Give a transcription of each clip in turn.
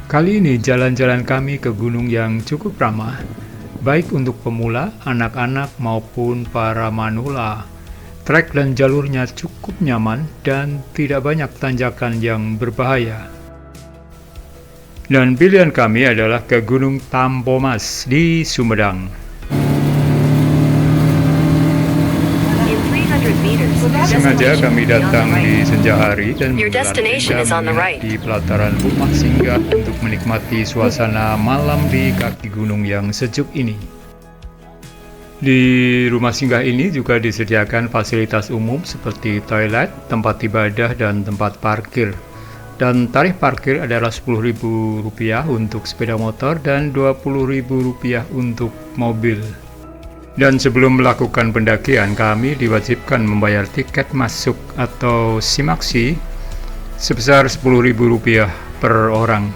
Kali ini jalan-jalan kami ke gunung yang cukup ramah, baik untuk pemula, anak-anak maupun para manula. Trek dan jalurnya cukup nyaman dan tidak banyak tanjakan yang berbahaya. Dan pilihan kami adalah ke Gunung Tampomas di Sumedang. Sengaja kami datang di senja hari dan menggelar tenda di pelataran rumah singgah untuk menikmati suasana malam di kaki gunung yang sejuk ini. Di rumah singgah ini juga disediakan fasilitas umum seperti toilet, tempat ibadah, dan tempat parkir. Dan tarif parkir adalah Rp10.000 untuk sepeda motor dan Rp20.000 untuk mobil. Dan sebelum melakukan pendakian, kami diwajibkan membayar tiket masuk atau simaksi sebesar Rp10.000 per orang.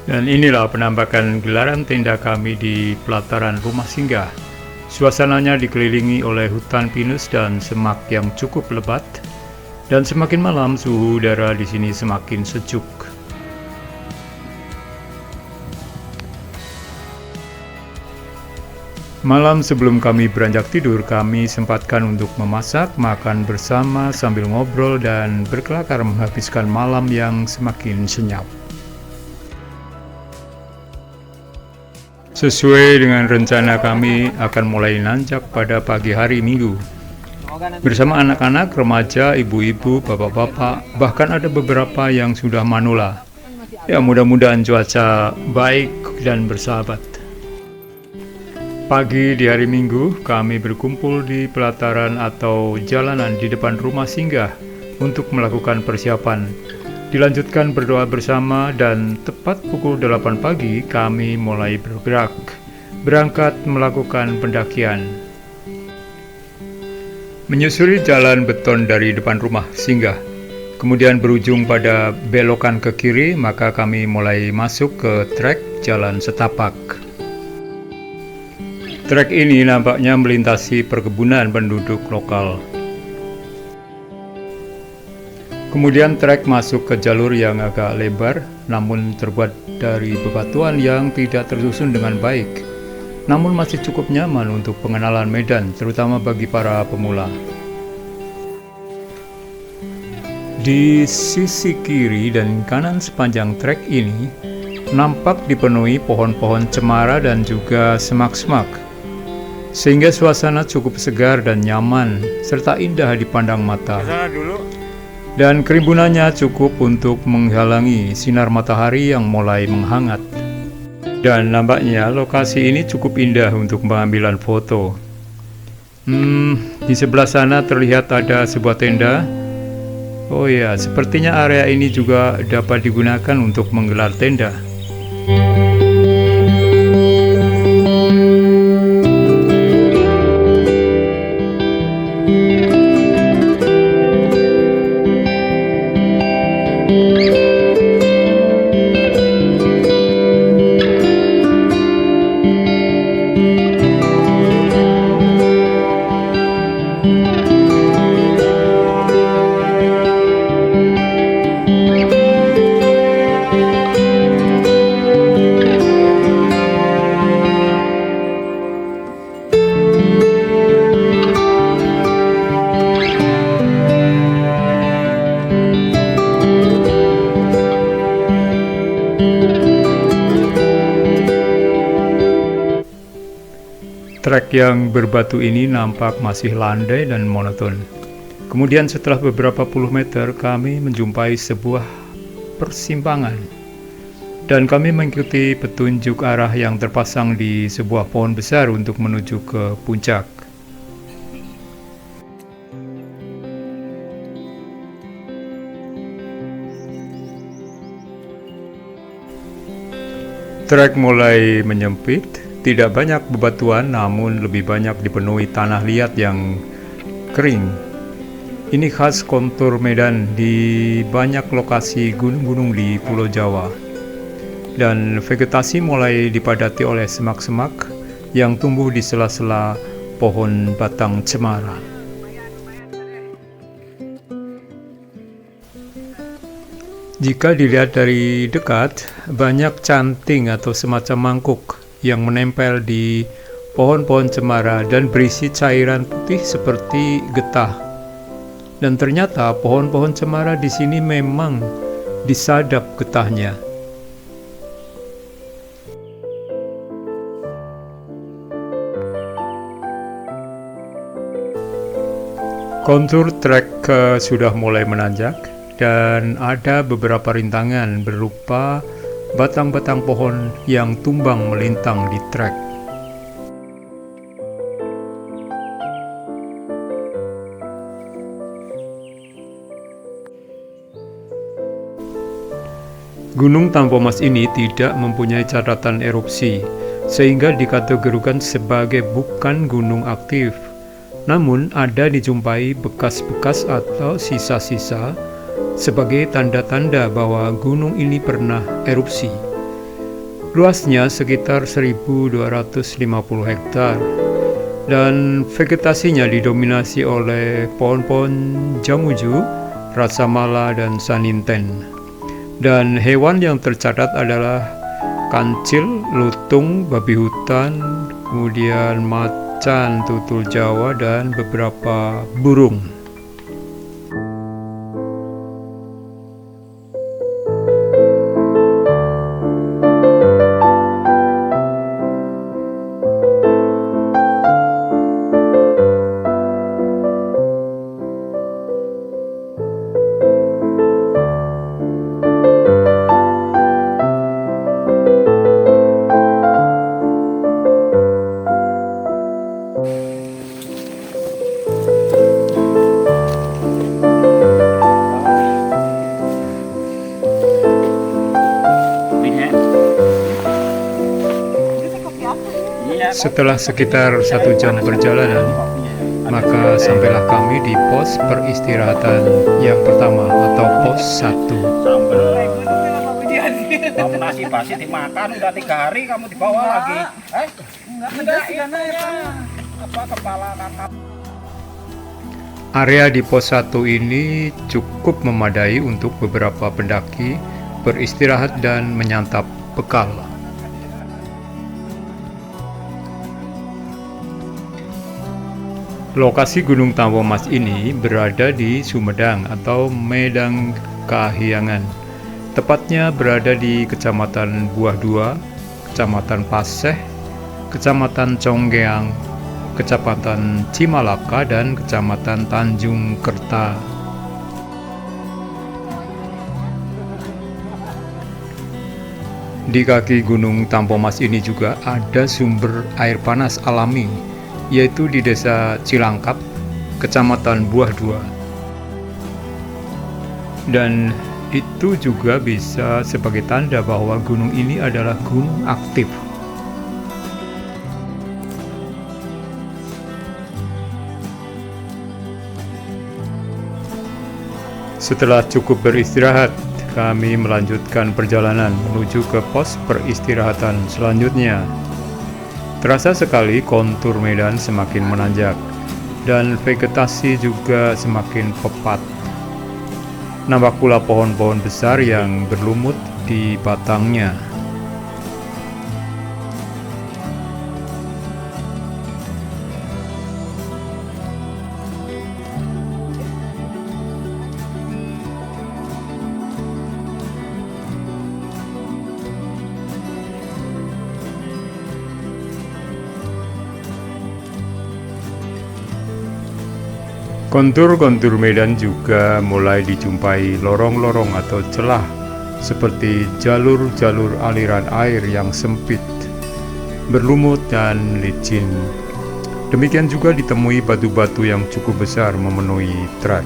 Dan inilah penampakan gelaran tenda kami di pelataran rumah singgah. Suasananya dikelilingi oleh hutan pinus dan semak yang cukup lebat. Dan semakin malam, suhu udara di sini semakin sejuk. Malam sebelum kami beranjak tidur, kami sempatkan untuk memasak, makan bersama sambil ngobrol dan berkelakar menghabiskan malam yang semakin senyap. Sesuai dengan rencana, kami akan mulai nanjak pada pagi hari Minggu. Bersama anak-anak, remaja, ibu-ibu, bapak-bapak, bahkan ada beberapa yang sudah manula. Ya, mudah-mudahan cuaca baik dan bersahabat. Pagi di hari Minggu, kami berkumpul di pelataran atau jalanan di depan rumah singgah untuk melakukan persiapan. Dilanjutkan berdoa bersama dan tepat pukul 8 pagi kami mulai bergerak, berangkat melakukan pendakian. Menyusuri jalan beton dari depan rumah singgah, kemudian berujung pada belokan ke kiri, maka kami mulai masuk ke trek jalan setapak. Trek ini nampaknya melintasi perkebunan penduduk lokal. Kemudian trek masuk ke jalur yang agak lebar, namun terbuat dari bebatuan yang tidak tersusun dengan baik. Namun masih cukup nyaman untuk pengenalan medan, terutama bagi para pemula. Di sisi kiri dan kanan sepanjang trek ini, nampak dipenuhi pohon-pohon cemara dan juga semak-semak, sehingga suasana cukup segar dan nyaman, serta indah dipandang mata. Dan kerimbunannya cukup untuk menghalangi sinar matahari yang mulai menghangat. Dan nampaknya lokasi ini cukup indah untuk pengambilan foto. Di sebelah sana terlihat ada sebuah tenda. Oh ya, sepertinya area ini juga dapat digunakan untuk menggelar tenda. Trek yang berbatu ini nampak masih landai dan monoton. Kemudian setelah beberapa puluh meter, kami menjumpai sebuah persimpangan. Dan kami mengikuti petunjuk arah yang terpasang di sebuah pohon besar untuk menuju ke puncak. Trek mulai menyempit. Tidak banyak bebatuan, namun lebih banyak dipenuhi tanah liat yang kering. Ini khas kontur medan di banyak lokasi gunung-gunung di Pulau Jawa. Dan vegetasi mulai dipadati oleh semak-semak yang tumbuh di sela-sela pohon batang cemara. Jika dilihat dari dekat, banyak canting atau semacam mangkuk yang menempel di pohon-pohon cemara dan berisi cairan putih seperti getah. Dan ternyata pohon-pohon cemara di sini memang disadap getahnya. Kontur trek sudah mulai menanjak dan ada beberapa rintangan berupa batang-batang pohon yang tumbang melintang di trek. Gunung Tampomas ini tidak mempunyai catatan erupsi, sehingga dikategorikan sebagai bukan gunung aktif. Namun ada dijumpai bekas-bekas atau sisa-sisa sebagai tanda-tanda bahwa gunung ini pernah erupsi. Luasnya sekitar 1.250 hektar dan vegetasinya didominasi oleh pohon-pohon jamuju, rasamala, dan saninten. Dan hewan yang tercatat adalah kancil, lutung, babi hutan, kemudian macan, tutul Jawa, dan beberapa burung. Setelah sekitar 1 jam perjalanan, maka sampailah kami di pos peristirahatan yang pertama atau pos 1. Kamu nasi basi dimakan udah 3 hari kamu dibawa lagi. Enggak ya. Apa kepala kakap. Area di pos 1 ini cukup memadai untuk beberapa pendaki beristirahat dan menyantap bekal. Lokasi Gunung Tampomas ini berada di Sumedang atau Medang Kahyangan. Tepatnya berada di Kecamatan Buah Dua, Kecamatan Paseh, Kecamatan Conggeang, Kecamatan Cimalaka, dan Kecamatan Tanjung Kerta. Di kaki Gunung Tampomas ini juga ada sumber air panas alami, yaitu di Desa Cilangkap, Kecamatan Buah Dua. Dan itu juga bisa sebagai tanda bahwa gunung ini adalah gunung aktif. Setelah cukup beristirahat, kami melanjutkan perjalanan menuju ke pos peristirahatan selanjutnya. Terasa sekali kontur medan semakin menanjak dan vegetasi juga semakin pepat. Nampak pula pohon-pohon besar yang berlumut di batangnya. Kontur-kontur medan juga mulai dijumpai lorong-lorong atau celah seperti jalur-jalur aliran air yang sempit, berlumut dan licin. Demikian juga ditemui batu-batu yang cukup besar memenuhi trek.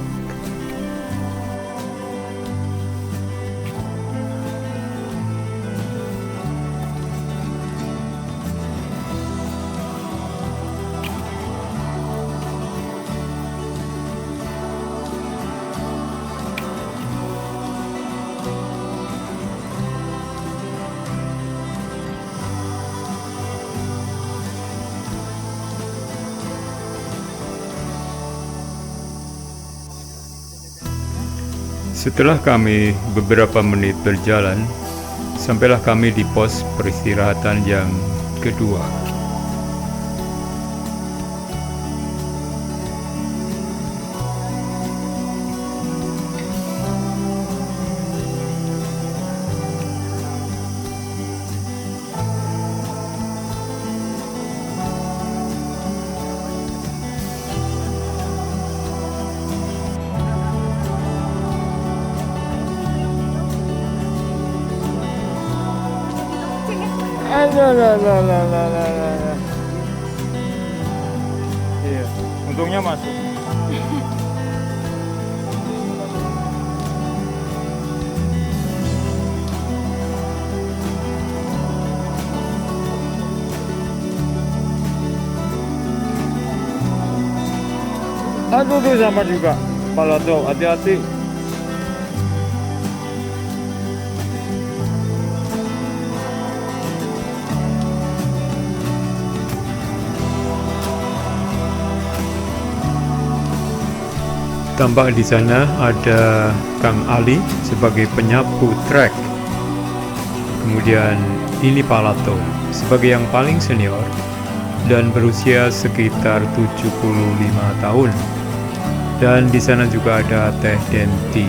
Setelah kami beberapa menit berjalan, sampailah kami di pos peristirahatan yang kedua. Iya, untungnya masuk. Aduh tuh sama juga. Kepala tuh, hati-hati. Tampak di sana ada Kang Ali sebagai penyapu trek. Kemudian ini Palato sebagai yang paling senior dan berusia sekitar 75 tahun. Dan di sana juga ada Teh Denti.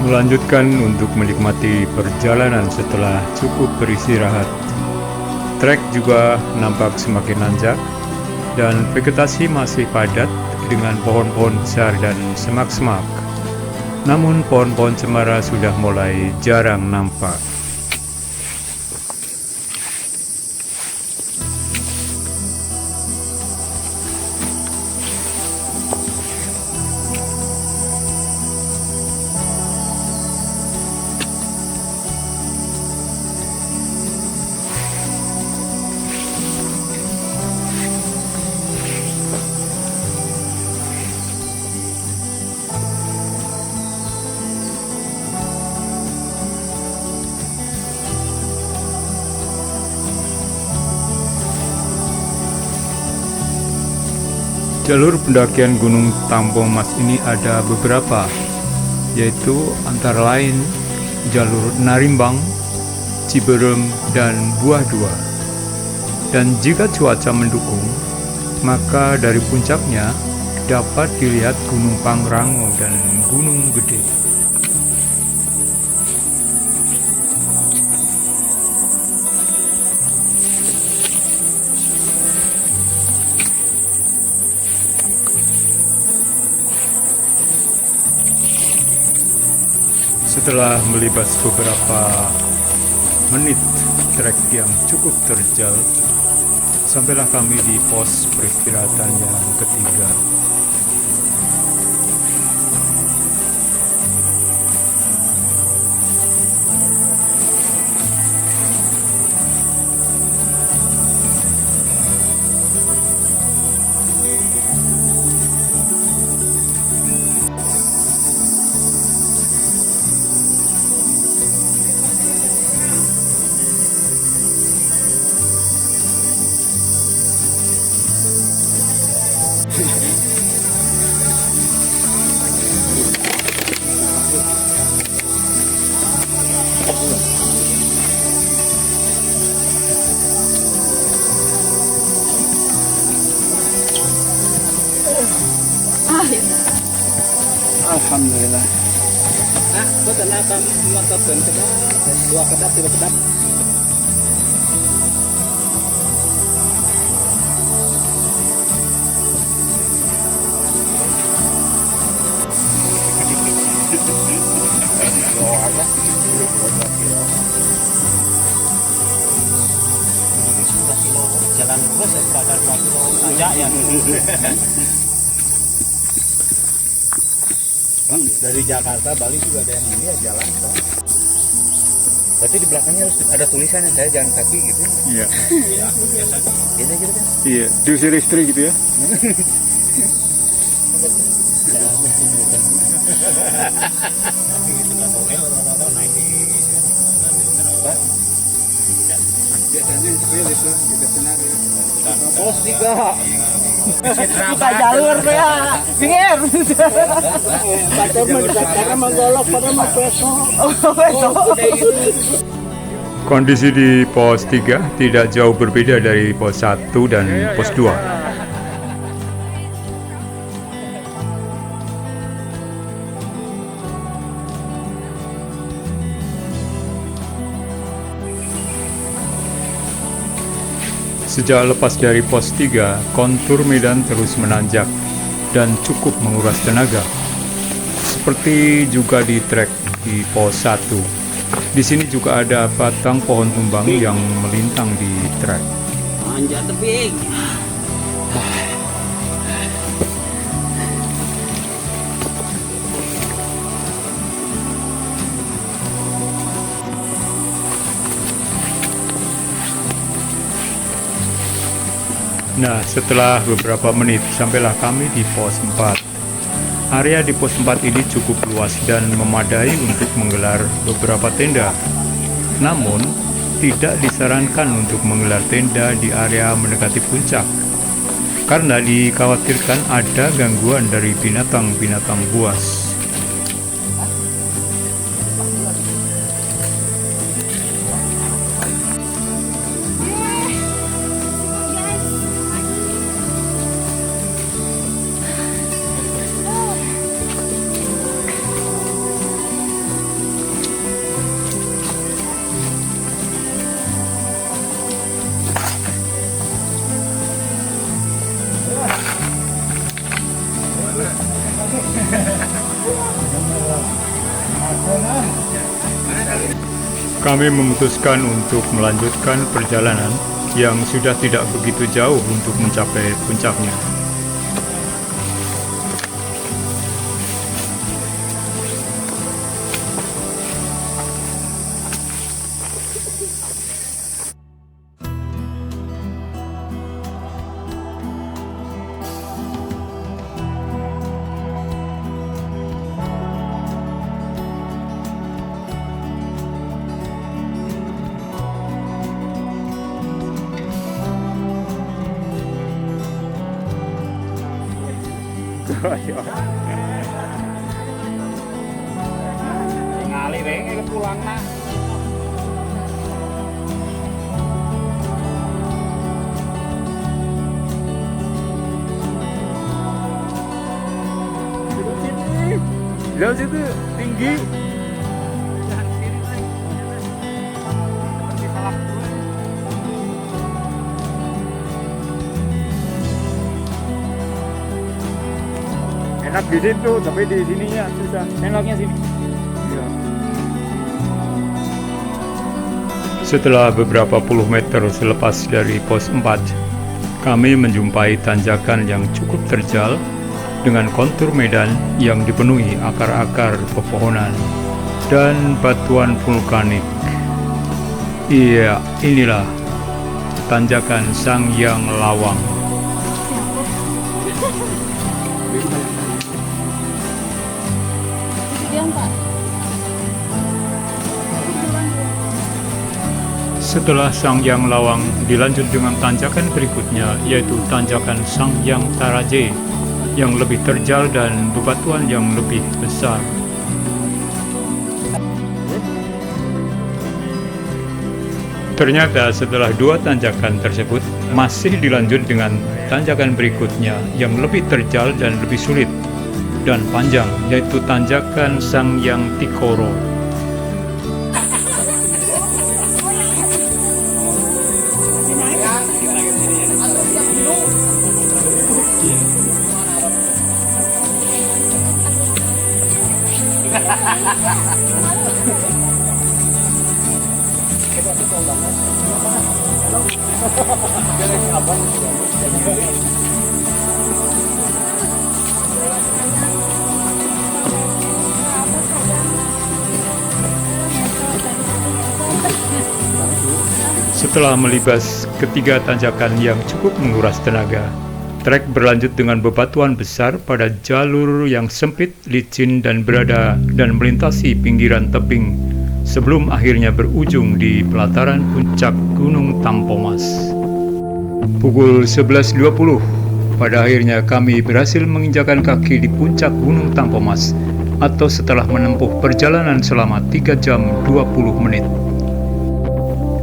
Melanjutkan untuk menikmati perjalanan setelah cukup beristirahat. Trek juga nampak semakin nanjak dan vegetasi masih padat dengan pohon-pohon besar dan semak-semak. Namun pohon-pohon cemara sudah mulai jarang nampak. Jalur pendakian Gunung Tambong Mas ini ada beberapa, yaitu antara lain jalur Narimbang, Ciberem, dan Buah Dua. Dan jika cuaca mendukung, maka dari puncaknya dapat dilihat Gunung Pangrango dan Gunung Gede. Setelah melibas beberapa menit trek yang cukup terjal, sampailah kami di pos peristirahatan yang ketiga. Alhamdulillah. Ah, betul nak motor kedap, dua kedap, tiga kedap. kiloan lah. 2 kilo. Ini 10 kilo jalan lurus daripada 2 kilo tanjak ya. Bang, dari Jakarta Bali juga ada yang ini ya jalan, Bang. Berarti di belakangnya harus ada tulisannya saya jalan kaki gitu. Iya. Iya, biasanya. Biasa gitu kan? Iya, diusir istri gitu ya. Tapi itu kan sore orang-orang naik di apa? Biasanya sepil itu kita senari. Pos 3. Buka jalur ya, pinggir. Karena menggolok pada mau besok. Kondisi di pos 3 tidak jauh berbeda dari pos 1 dan pos 2. Sejak lepas dari pos 3, kontur medan terus menanjak dan cukup menguras tenaga. Seperti juga di trek di pos 1. Di sini juga ada batang pohon tumbang yang melintang di trek. Manjat tebing. Nah, setelah beberapa menit sampailah kami di pos 4. Area di pos 4 ini cukup luas dan memadai untuk menggelar beberapa tenda. Namun, tidak disarankan untuk menggelar tenda di area mendekati puncak, karena dikhawatirkan ada gangguan dari binatang-binatang buas. Kami memutuskan untuk melanjutkan perjalanan yang sudah tidak begitu jauh untuk mencapai puncaknya. Ngali wae pulang nak. Jauh situ tinggi. Enak di situ, tapi di sininya susah. Enaknya sini. Iya. Setelah beberapa puluh meter selepas dari pos 4, kami menjumpai tanjakan yang cukup terjal dengan kontur medan yang dipenuhi akar-akar pepohonan dan batuan vulkanik. Iya, inilah tanjakan Sangyang Lawang. Setelah Sangyang Lawang dilanjut dengan tanjakan berikutnya, yaitu tanjakan Sangyang Taraje yang lebih terjal dan bebatuan yang lebih besar. Ternyata setelah dua tanjakan tersebut masih dilanjut dengan tanjakan berikutnya yang lebih terjal dan lebih sulit dan panjang, yaitu tanjakan Sangyang Tikoro. Setelah melibas ketiga tanjakan yang cukup menguras tenaga, trek berlanjut dengan bebatuan besar pada jalur yang sempit, licin, dan melintasi pinggiran tebing sebelum akhirnya berujung di pelataran puncak Gunung Tampomas. Pukul 11.20, pada akhirnya kami berhasil menginjakan kaki di puncak Gunung Tampomas atau setelah menempuh perjalanan selama 3 jam 20 menit.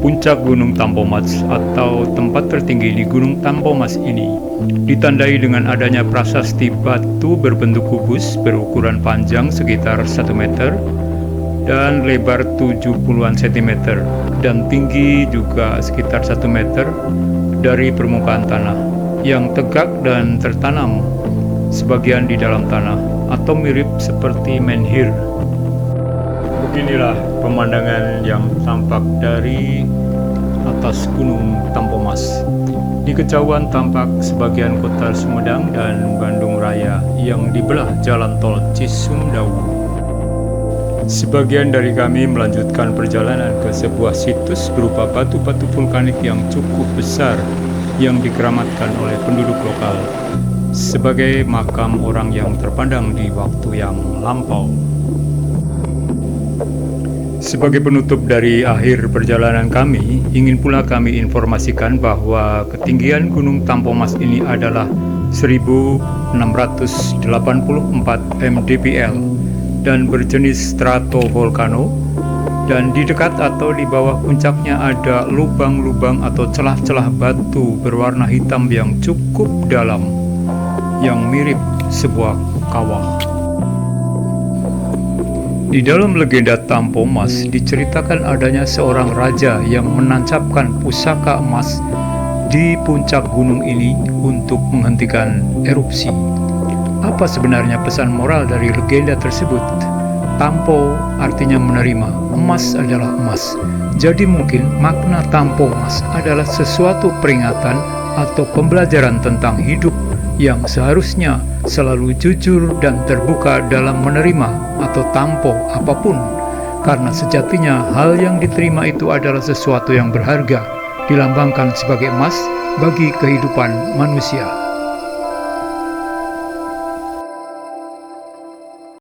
Puncak Gunung Tampomas atau tempat tertinggi di Gunung Tampomas ini ditandai dengan adanya prasasti batu berbentuk kubus berukuran panjang sekitar 1 meter dan lebar 70-an cm dan tinggi juga sekitar 1 meter dari permukaan tanah yang tegak dan tertanam sebagian di dalam tanah atau mirip seperti menhir. Beginilah pemandangan yang tampak dari atas Gunung Tampomas. Di kejauhan tampak sebagian kota Sumedang dan Bandung Raya yang dibelah jalan tol Cisumdawu. Sebagian dari kami melanjutkan perjalanan ke sebuah situs berupa batu-batu vulkanik yang cukup besar yang dikeramatkan oleh penduduk lokal sebagai makam orang yang terpandang di waktu yang lampau. Sebagai penutup dari akhir perjalanan kami, ingin pula kami informasikan bahwa ketinggian Gunung Tampomas ini adalah 1684 mdpl dan berjenis stratovolcano, dan di dekat atau di bawah puncaknya ada lubang-lubang atau celah-celah batu berwarna hitam yang cukup dalam yang mirip sebuah kawah. Di dalam legenda Tampomas diceritakan adanya seorang raja yang menancapkan pusaka emas di puncak gunung ini untuk menghentikan erupsi. Apa sebenarnya pesan moral dari legenda tersebut? Tampo artinya menerima, emas adalah emas. Jadi mungkin makna Tampomas adalah sesuatu peringatan atau pembelajaran tentang hidup yang seharusnya selalu jujur dan terbuka dalam menerima atau tampo apapun, karena sejatinya hal yang diterima itu adalah sesuatu yang berharga, dilambangkan sebagai emas bagi kehidupan manusia.